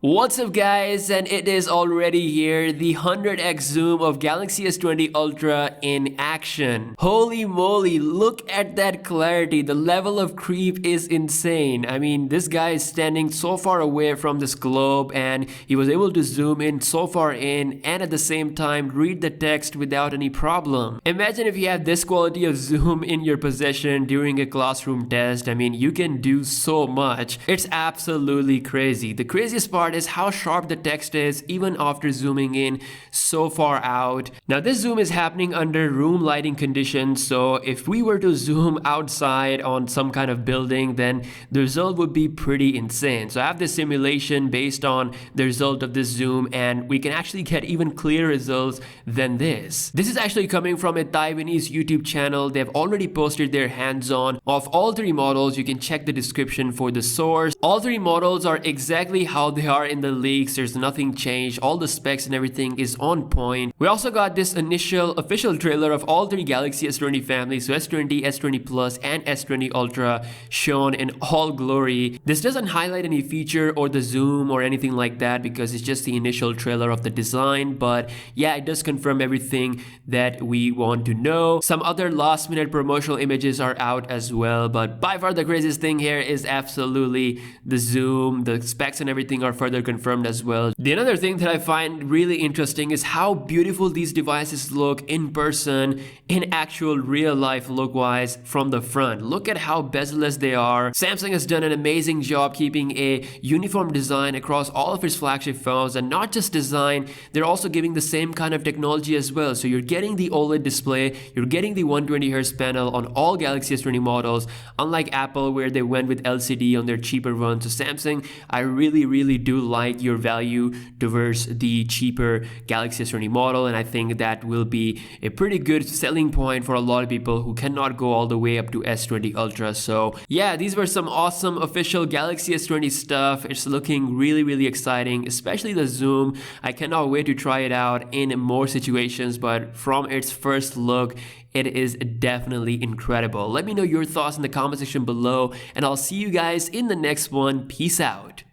What's up guys, and it is already here, the 100x zoom of Galaxy S20 Ultra in action. Holy moly, look at that clarity. The level of creep is insane. I mean, this guy is standing so far away from this globe and he was able to zoom in so far in and at the same time read the text without any problem. Imagine if you have this quality of zoom in your possession during a classroom test. I mean, you can do so much. It's absolutely crazy. The craziest part is how sharp the text is even after zooming in so far out. Now this zoom is happening under room lighting conditions, so if we were to zoom outside on some kind of building, then the result would be pretty insane. So I have this simulation based on the result of this zoom, and we can actually get even clearer results than this. This is actually coming from a Taiwanese YouTube channel. They've already posted their hands-on of all three models. You can check the description for the source. All three models are exactly how they are in the leaks. There's nothing changed. All the specs and everything is on point. We also got this initial official trailer of all three Galaxy S20 families, so S20, S20 Plus, and S20 Ultra, shown in all glory. This doesn't highlight any feature or the zoom or anything like that because it's just the initial trailer of the design, but yeah, it does confirm everything that we want to know. Some other last minute promotional images are out as well, but by far the craziest thing here is absolutely the zoom. The specs and everything are further confirmed as well. The another thing that I find really interesting is how beautiful these devices look in person, in actual real life look wise from the front. Look at how bezel-less they are. Samsung has done an amazing job keeping a uniform design across all of its flagship phones, and not just design, they're also giving the same kind of technology as well. So you're getting the OLED display, you're getting the 120Hz panel on all Galaxy S20 models, unlike Apple where they went with LCD on their cheaper ones. So Samsung, I really do like your value towards the cheaper Galaxy S20 model, and I think that will be a pretty good selling point for a lot of people who cannot go all the way up to S20 Ultra. So yeah, these were some awesome official Galaxy S20 stuff. It's looking really exciting, especially the zoom. I cannot wait to try it out in more situations, but from its first look, it is definitely incredible. Let me know your thoughts in the comment section below, and I'll see you guys in the next one. Peace out.